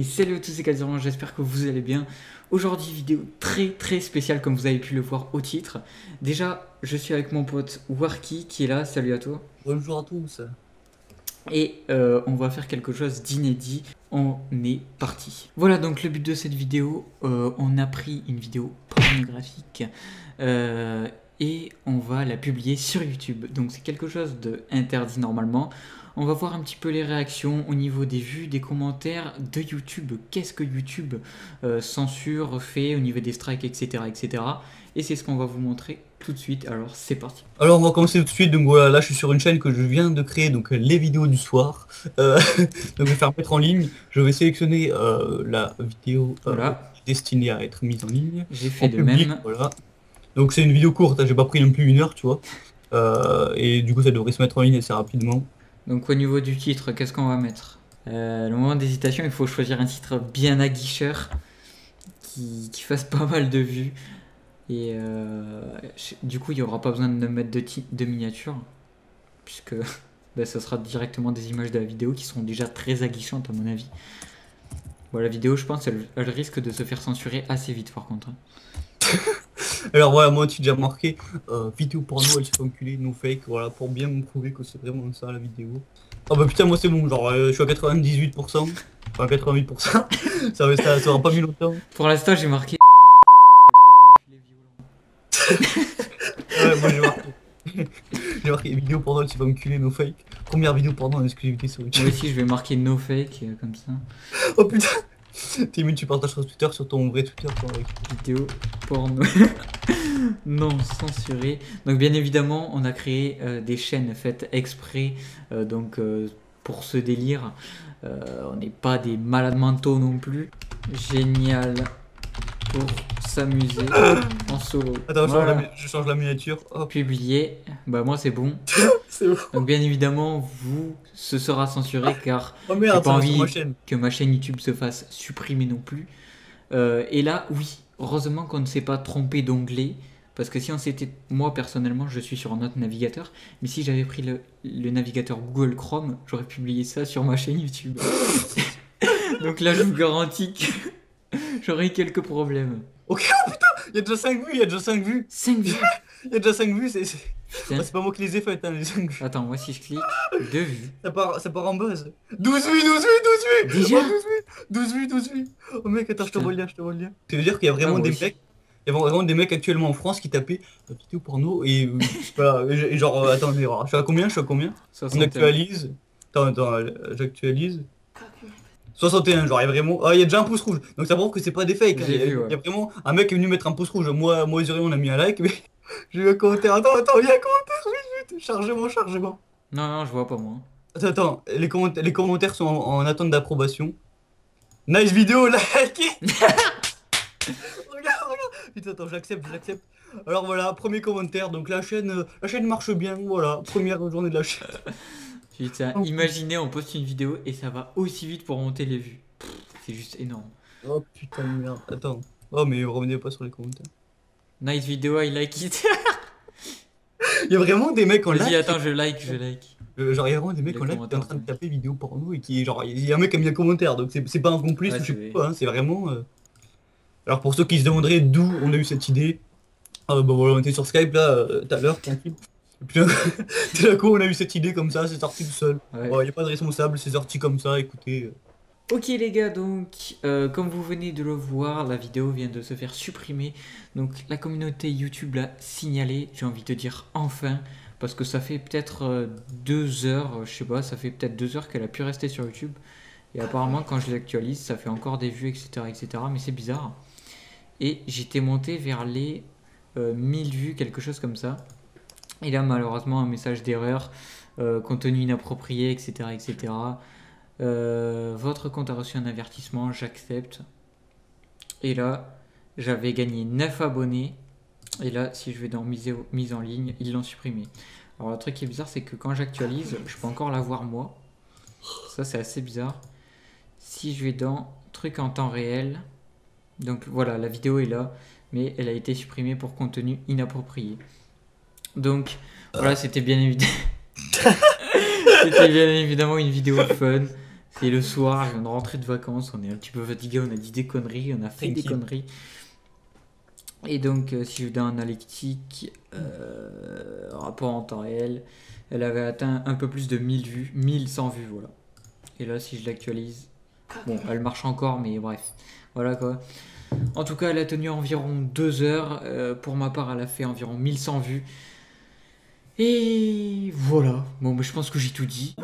Hey, salut à tous, c'est Kaziran, j'espère que vous allez bien. Aujourd'hui, vidéo très spéciale comme vous avez pu le voir au titre. Déjà, je suis avec mon pote Warki qui est là, salut à toi. Bonjour à tous. Et on va faire quelque chose d'inédit, on est parti. Voilà donc le but de cette vidéo, on a pris une vidéo pornographique et on va la publier sur YouTube. Donc c'est quelque chose d'interdit normalement. On va voir un petit peu les réactions au niveau des vues, des commentaires de YouTube. Qu'est-ce que YouTube censure, fait au niveau des strikes, etc. etc. Et c'est ce qu'on va vous montrer tout de suite. Alors c'est parti. Alors on va commencer tout de suite. Donc voilà, là je suis sur une chaîne que je viens de créer, donc les vidéos du soir. Donc je vais faire mettre en ligne. Je vais sélectionner la vidéo Voilà, destinée à être mise en ligne. j'ai fait En de public, même. voilà. Donc c'est une vidéo courte, hein, j'ai pas pris non plus une heure, tu vois. Et du coup ça devrait se mettre en ligne assez rapidement. Donc au niveau du titre, qu'est-ce qu'on va mettre? Le moment d'hésitation, il faut choisir un titre bien aguicheur qui fasse pas mal de vues. Et du coup, il n'y aura pas besoin de mettre de miniature, puisque bah, ça sera directement des images de la vidéo qui seront déjà très aguichantes à mon avis. Bon, la vidéo, je pense, elle risque de se faire censurer assez vite par contre. Alors voilà, moi tu déjà marqué vidéo porno, elle se fait enculer, no fake, voilà, pour bien me prouver que c'est vraiment ça la vidéo. Oh bah putain, moi c'est bon, genre je suis à 98%, enfin 88%, ça aura pas mis longtemps. Pour l'instant, j'ai marqué. Ouais, moi j'ai marqué. J'ai marqué vidéo porno, elle se fait enculer, no fake. Première vidéo porno en exclusivité sur Moi YouTube. aussi, je vais marquer no fake, comme ça. Oh putain, Timmy, tu partages sur Twitter, sur ton vrai Twitter, toi, avec. Vidéo porno. Non censuré. Donc bien évidemment, on a créé des chaînes faites exprès pour ce délire. On n'est pas des malades mentaux non plus. Génial pour s'amuser en solo. Attends, Voilà. je change la miniature. Oh, Publié. Bah moi c'est bon. c'est bon. Donc bien évidemment, ce sera censuré car Oh j'ai merde, pas ça va sur ma envie chaîne. que ma chaîne YouTube se fasse supprimer non plus. Et là, oui, heureusement qu'on ne s'est pas trompé d'onglet. Parce que si on s'était. Moi, personnellement, je suis sur un autre navigateur. Mais si j'avais pris le navigateur Google Chrome, j'aurais publié ça sur ma chaîne YouTube. Donc là, je vous garantis que j'aurais eu quelques problèmes. Ok, oh putain, il y a déjà 5 vues, il y a déjà 5 vues. 5 vues. Il y a déjà 5 vues, Putain. c'est pas moi qui les ai faites, hein, les 5 vues. Attends, moi si je clique, 2 vues. Ça part en buzz. 12 vues, 12 vues, 12 vues. Déjà Oh, 12 vues, 12 vues, 12 vues. Oh mec, attends, je te Putain. vois le lien, je te vois le lien. Ça veut dire qu'il y a Ah, vraiment moi des aussi. mecs. Il y a vraiment des mecs actuellement en France qui tapaient vidéo porno et voilà, et genre, attendez, alors, je suis à combien? Je suis à combien? On 61. actualise. Attends, j'actualise. 61, genre, il y a vraiment. Ah, il y a déjà un pouce rouge. Donc ça prouve que c'est pas des fakes, hein. J'ai vu, ouais. Il y a vraiment un mec qui est venu mettre un pouce rouge. Moi et Zuri, on a mis un like, mais j'ai eu un commentaire. Attends, il y a un commentaire, vite. Chargement. Non, je vois pas moi. Attends, les commentaires sont en attente d'approbation. Nice vidéo, like. Regarde. Putain, attends, j'accepte. Alors voilà, premier commentaire. Donc la chaîne marche bien. Voilà, première journée de la chaîne. Putain, imaginez, on poste une vidéo et ça va aussi vite pour monter les vues. C'est juste énorme. Oh putain de merde. Attends. Oh, mais revenez pas sur les commentaires. Nice vidéo, I like it. Il y a vraiment des mecs en Vas-y, live. attends, je like. Genre, il y a vraiment des mecs Les en live qui est en commentaires, train de ouais. taper vidéo porno et qui, genre, il y a un mec qui a mis un commentaire, donc c'est pas un complice Ouais, ou je sais c'est- pas, hein, c'est vraiment. Alors, pour ceux qui se demanderaient d'où on a eu cette idée, bah voilà, on était sur Skype là, tout à l'heure, tranquille. Et puis tout d'un coup, on a eu cette idée comme ça, c'est sorti tout seul. Ouais. Il n'y a pas de responsable, c'est sorti comme ça, écoutez. Ok les gars, donc comme vous venez de le voir, la vidéo vient de se faire supprimer. Donc la communauté YouTube l'a signalé, j'ai envie de dire enfin, parce que ça fait peut-être 2 heures, je sais pas, ça fait peut-être 2 heures qu'elle a pu rester sur YouTube. Et apparemment quand je l'actualise, ça fait encore des vues, etc. mais c'est bizarre. Et j'étais monté vers les 1000 vues, quelque chose comme ça. Et là malheureusement un message d'erreur, contenu inapproprié, etc. Votre compte a reçu un avertissement, j'accepte. Et là, j'avais gagné 9 abonnés. Et là, si je vais dans mise en ligne, ils l'ont supprimé. Alors, le truc qui est bizarre, c'est que quand j'actualise, je peux encore la voir moi. Ça, c'est assez bizarre. Si je vais dans truc en temps réel, donc voilà, la vidéo est là, mais elle a été supprimée pour contenu inapproprié. Donc, voilà, c'était bien évidemment une vidéo fun. C'est le soir, on est rentré de vacances, on est un petit peu fatigué, on a dit des conneries, on a fait des Tranquille. conneries. Et donc, si je donne un analytique, rapport en temps réel, elle avait atteint un peu plus de 1000 vues, 1100 vues, voilà. Et là, si je l'actualise, bon, elle marche encore, mais bref, voilà quoi. En tout cas, elle a tenu environ 2 heures. Pour ma part, elle a fait environ 1100 vues. Et voilà. Bon, mais je pense que j'ai tout dit.